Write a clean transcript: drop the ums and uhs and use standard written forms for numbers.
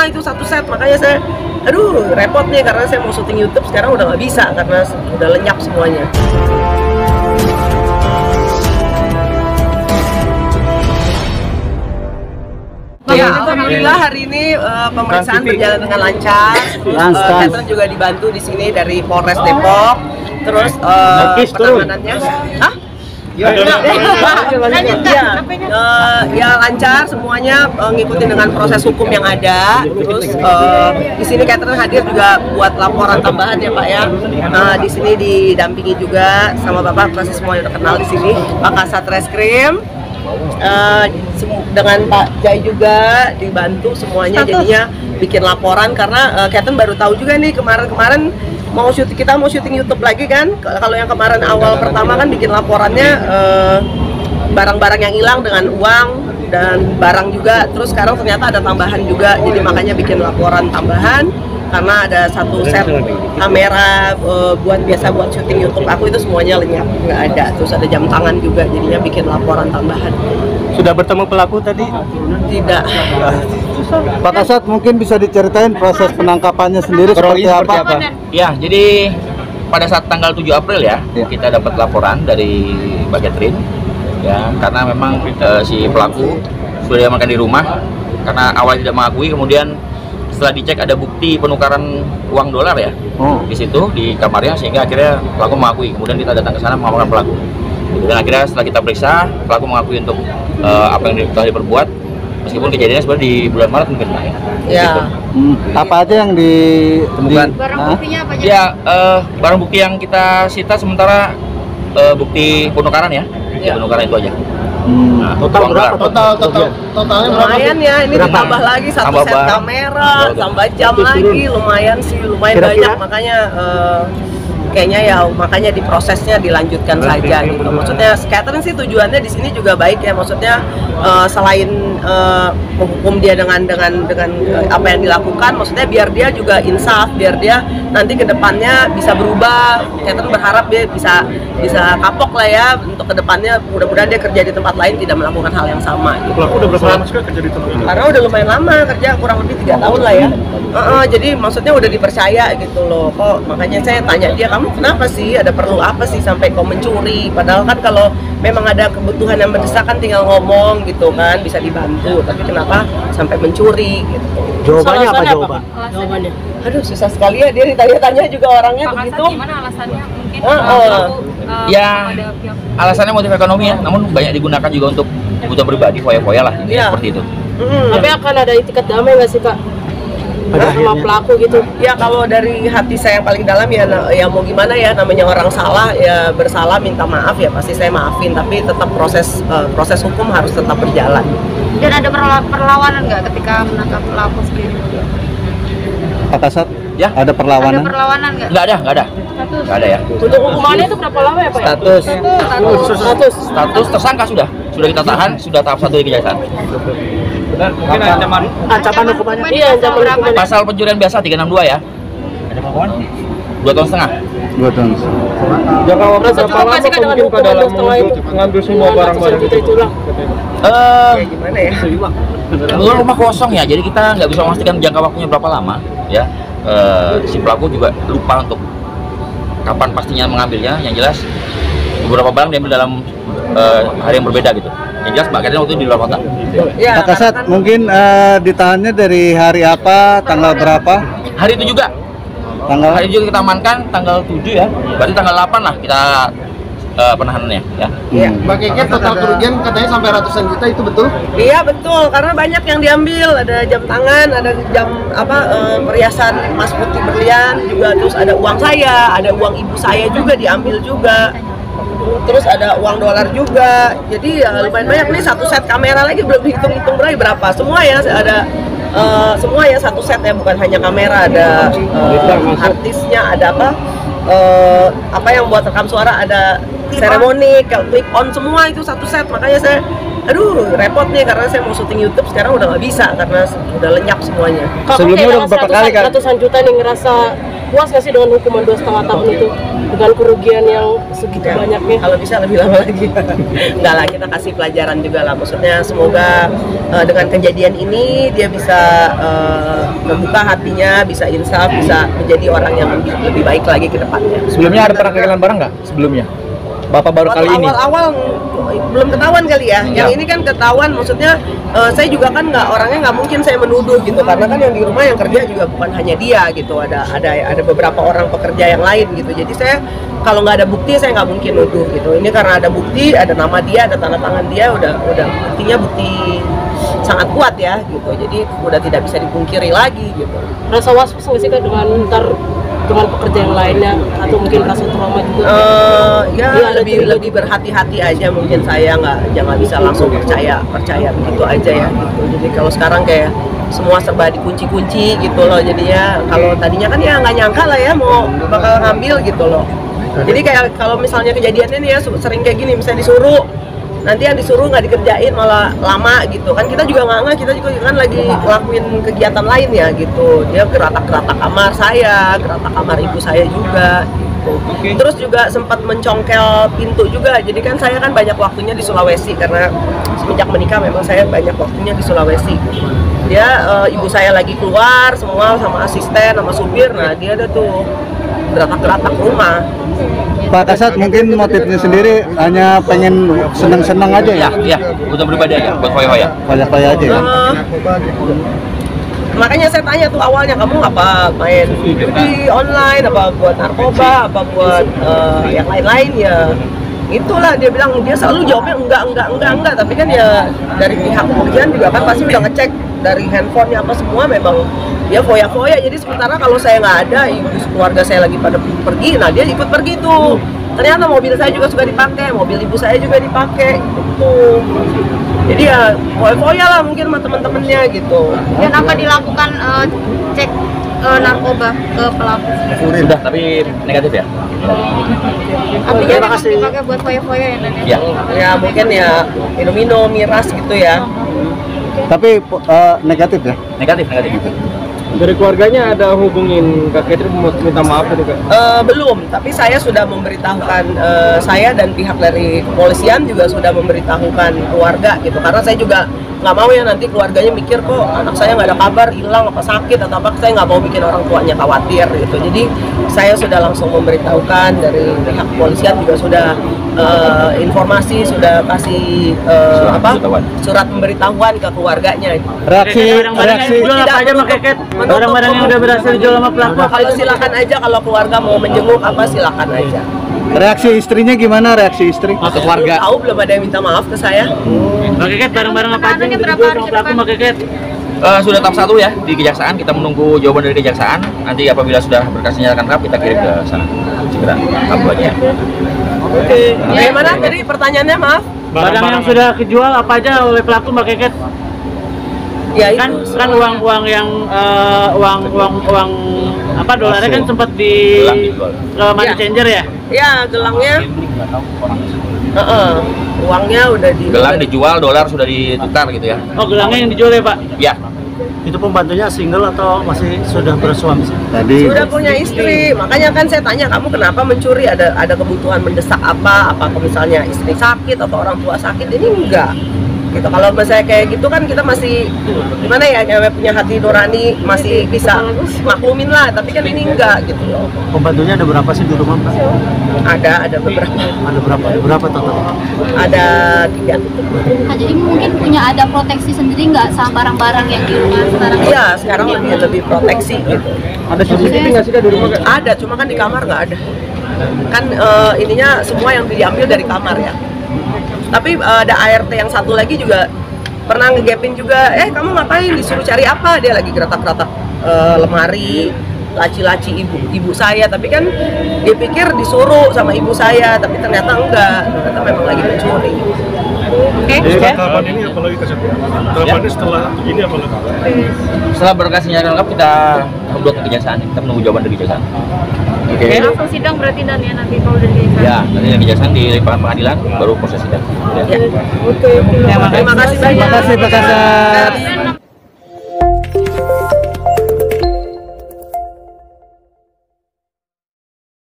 semua itu satu set, makanya saya aduh repot nih karena saya mau syuting YouTube sekarang udah nggak bisa karena udah lenyap semuanya. Ya, alhamdulillah hari ini pemeriksaan berjalan dengan lancar. Catherine juga dibantu di sini dari Polres Depok. Terus penanganannya, ya lancar semuanya, ngikutin dengan proses hukum yang ada. Terus di sini Catherine hadir juga buat laporan tambahan ya Pak ya. Di sini didampingi juga sama Bapak, pasti semua yang terkenal di sini, Pak Kasat Reskrim. Dengan Pak Jai juga dibantu semuanya, jadinya bikin laporan karena Catherine baru tahu juga nih kemarin kita mau syuting YouTube lagi kan. Kalau yang kemarin awal pertama kan bikin laporannya barang-barang yang hilang dengan uang dan barang juga, terus sekarang ternyata ada tambahan juga, jadi makanya bikin laporan tambahan karena ada satu set kamera buat syuting YouTube aku itu semuanya lenyap, nggak ada. Terus ada jam tangan juga, jadinya bikin laporan tambahan. Sudah bertemu pelaku tadi? Tidak. Pak Kasat, mungkin bisa diceritain proses penangkapannya sendiri seperti apa? Ya, jadi pada saat tanggal 7 April ya, kita dapat laporan dari Mbak Catherine ya, karena memang si pelaku sudah diamankan di rumah karena awalnya tidak mengakui, kemudian setelah dicek ada bukti penukaran uang dolar ya di situ di kamarnya, sehingga akhirnya pelaku mengakui. Kemudian kita datang ke sana mengamankan pelaku. Dan akhirnya setelah kita periksa, pelaku mengakui untuk apa yang telah diperbuat, meskipun kejadiannya sebenarnya di bulan Maret mungkin ya. Gitu. Apa aja yang ditemukan? Barang buktinya apa aja? Ya, barang bukti yang kita sita sementara bukti penukaran ya, penukaran itu aja. Nah, total berapa? Totalnya lumayan ya, ini ditambah lagi satu set kamera, tambah jam lagi, lumayan sih, lumayan banyak, makanya kayaknya ya makanya diprosesnya dilanjutkan saja gitu. Maksudnya Catherine sih tujuannya di sini juga baik ya, maksudnya selain menghukum dia dengan apa yang dilakukan, maksudnya biar dia juga insaf, biar dia nanti ke depannya bisa berubah. Catherine berharap dia bisa kapok lah ya untuk ke depannya, mudah-mudahan dia kerja di tempat lain tidak melakukan hal yang sama gitu. Pelaku udah berapa lama sih kerja di tempat ini? Karena udah lumayan lama kerja, kurang lebih 3 tahun lah ya. Jadi maksudnya udah dipercaya gitu loh. Kok makanya saya tanya dia, kamu kenapa sih, ada perlu apa sih sampai kau mencuri? Padahal kan kalau memang ada kebutuhan yang mendesak kan tinggal ngomong gitu kan, bisa dibantu. Tapi kenapa sampai mencuri gitu? Jawabannya apa jawabannya? Aduh susah sekali ya, dia ditanya-tanya juga orangnya Pak begitu. Kasat, gimana alasannya? Mungkin ya alasannya motif ekonomi ya, namun banyak digunakan juga untuk kebutuhan pribadi, foya-foya lah, seperti itu. Tapi akan ada itikat damai nggak sih Kak? Sama pelaku gitu? Ya kalau dari hati saya yang paling dalam ya mau gimana ya, namanya orang salah ya bersalah, minta maaf ya pasti saya maafin, tapi tetap proses hukum harus tetap berjalan. Dan ada perlawanan nggak ketika menangkap pelaku sendiri? Pak Kasat, ya ada perlawanan? Ada perlawanan nggak? Nggak ada ya. Untuk hukumannya itu berapa lama ya Pak? Status tersangka sudah kita tahan, sudah tahap 1 di kejaksaan. Mungkin ancaman hukumannya? Iya, ancaman hukumannya. Pasal pencurian biasa 362 ya. Ancaman hukuman 2 tahun setengah. 2 tahun. Jangka waktu berapa lama mungkin Pak dalam untuk mengambil semua barang-barang itu? Gimana ya? Kebetulan rumah kosong ya, jadi kita nggak bisa memastikan jangka waktunya berapa lama ya. Si pelaku juga lupa untuk kapan pastinya mengambilnya. Yang jelas beberapa barang diambil dalam hari yang berbeda gitu. Yang jelas Mbak Catherine waktu itu di luar kota. Ya, Pak Kasat, mungkin ditahannya dari hari apa, tanggal berapa? Hari itu juga. Hari itu juga kita amankan tanggal 7 ya. Berarti tanggal 8 lah kita penahanannya ya. Mbak Keke, total kerugian katanya sampai ratusan juta, itu betul? Iya betul, karena banyak yang diambil, ada jam tangan, ada jam perhiasan emas putih berlian juga, terus ada uang saya, ada uang ibu saya juga diambil juga. Terus ada uang dolar juga, jadi ya lumayan banyak nih. Satu set kamera lagi belum hitung berapa. Semua ya ada semua ya satu set ya, bukan hanya kamera, ada artisnya, ada apa yang buat rekam suara, ada seremoni, clip on, semua itu satu set. Makanya saya aduh repot nih karena saya mau syuting YouTube sekarang udah nggak bisa karena udah lenyap semuanya. Sebelumnya udah berapa kali kan? Ratusan juta nih, ngerasa puas nggak sih dengan hukuman 2,5 tahun itu dengan kerugian yang segitu banyaknya? Kalau bisa lebih lama lagi. Enggak lah, kita kasih pelajaran juga lah. Maksudnya semoga dengan kejadian ini dia bisa membuka hatinya, bisa insaf, bisa menjadi orang yang lebih baik lagi ke depannya. Sebelumnya ada pernah kehilangan barang nggak? Sebelumnya? Bapak baru kali ini? Awal-awal belum ketahuan kali ya. Yang ini kan ketahuan, maksudnya saya juga kan orangnya nggak mungkin saya menuduh gitu, karena kan yang di rumah yang kerja juga bukan hanya dia gitu, ada beberapa orang pekerja yang lain gitu. Jadi saya kalau nggak ada bukti saya nggak mungkin nuduh gitu. Ini karena ada bukti, ada nama dia, ada tanda tangan dia, udah buktinya bukti sangat kuat ya gitu. Jadi udah tidak bisa dipungkiri lagi gitu. Rasa was-was nggak sih Kak dengan pekerja yang lainnya, atau mungkin rasa trauma juga? Ya lebih berhati-hati aja, mungkin saya nggak bisa langsung percaya begitu aja ya gitu. Jadi kalau sekarang kayak semua serba dikunci-kunci gitu loh, jadinya kalau tadinya kan ya nggak nyangka lah ya mau bakal ngambil gitu loh. Jadi kayak kalau misalnya kejadiannya nih ya sering kayak gini, misalnya disuruh, nanti yang disuruh nggak dikerjain malah lama gitu kan, kita juga nggak, kita juga kan lagi ngelakuin kegiatan lain ya gitu. Dia geratak-geratak kamar saya, geratak kamar ibu saya juga gitu. Terus juga sempat mencongkel pintu juga, jadi kan saya kan banyak waktunya di Sulawesi, karena semenjak menikah memang saya banyak waktunya di Sulawesi. Dia ibu saya lagi keluar semua sama asisten sama supir, nah dia ada tuh geratak-geratak rumah. Pak Kasat, mungkin motifnya sendiri hanya pengen seneng-seneng aja ya? Iya, untuk pribadi aja, buat hoya-hoya. Hoya-hoya aja ya? Makanya saya tanya tuh awalnya, kamu apa main judi online, apa buat narkoba, apa buat yang lain-lain ya? Itulah dia bilang, dia selalu jawabnya enggak, tapi kan ya dari pihak kepolisian juga kan pasti udah ngecek dari handphonenya apa semua, memang dia foya-foya. Jadi sementara kalau saya nggak ada, ibu keluarga saya lagi pada pergi, nah dia ikut pergi tuh. Ternyata mobil saya juga suka dipakai, mobil ibu saya juga dipakai gitu. Jadi ya foya-foya lah mungkin sama teman-temannya gitu. Dan apa dilakukan cek narkoba ke pelaku? Sudah, tapi negatif ya? Artinya memang dipakai buat foya-foya ya Nan? Iya. Ya mungkin ya minum-minum, miras gitu ya. Tapi negatif ya? Negatif. Dari keluarganya ada hubungin Kak Catherine minta maaf gitu Kak? Belum, tapi saya sudah memberitahukan, saya dan pihak dari kepolisian juga sudah memberitahukan keluarga gitu, karena saya juga nggak mau ya nanti keluarganya mikir kok anak saya nggak ada kabar, hilang apa sakit atau apa, saya nggak mau bikin orang tuanya khawatir gitu. Jadi saya sudah langsung memberitahukan, dari pihak kepolisian juga sudah informasi, sudah kasih surat pemberitahuan ke keluarganya. Reaksi Tidak aja pakai barang-barang yang udah berhasil dijual sama pelaku. Kalau silakan aja, kalau keluarga mau menjenguk apa silakan aja. reaksi istrinya gimana, reaksi istri? Atau keluarga? Tahu belum ada yang minta maaf ke saya. Mbak Keket, barang-barang apa aja yang dijual sama pelaku Mbak Keket? Sudah tahap 1 ya di kejaksaan, kita menunggu jawaban dari kejaksaan. Nanti apabila sudah berkasnya lengkap kita kirim ke sana segera kabarnya. Oke. Bagaimana tadi pertanyaannya, maaf? Barang yang sudah kejual apa aja oleh pelaku Mbak Keket? Ya itu. Kan uang yang uang apa dolarnya kan sempat di money changer ya? Ya, gelangnya. Uangnya udah di. Gelang dijual, dolar sudah ditukar gitu ya. Oh, gelangnya yang dijual ya Pak? Ya. Itu pembantunya single atau masih sudah bersuami? Tadi Sudah punya istri, makanya kan saya tanya, kamu kenapa mencuri, ada kebutuhan mendesak apa misalnya istri sakit atau orang tua sakit, ini enggak gitu. Kalau misalnya kayak gitu kan kita masih gimana ya, cewek punya hati nurani masih bisa maklumin lah, tapi kan ini enggak gitu loh. Pembantunya ada berapa sih di rumah Pak? Ada beberapa. Ada berapa? Berapa total? Ada 3. Nah, jadi mungkin punya ada proteksi sendiri nggak sama barang-barang yang di rumah sekarang? Iya, sekarang lebih proteksi gitu. Ada CCTV nggak sih Kak di rumah Kak? Ada, cuma kan di kamar nggak ada. Kan ininya semua yang diambil dari kamar ya. Tapi ada ART yang satu lagi juga pernah ngegapin juga, kamu ngapain, disuruh cari apa, dia lagi geratak-geratak lemari, laci-laci ibu saya, tapi kan dia pikir disuruh sama ibu saya, tapi ternyata enggak, ternyata memang lagi mencuri. Oke. Tahapan ini apalagi tahapannya setelah ini apalagi? Setelah berkasnya lengkap kita upload ke kejaksaan, kita menunggu jawaban dari kejaksaan. Oke. Langsung sidang berarti Dan ya nanti kalau dari kejaksaan? Ya, nanti dari kejaksaan dilimpahkan pengadilan, baru proses sidang. Ya. Terima kasih banyak. Terima kasih Pak Kasat.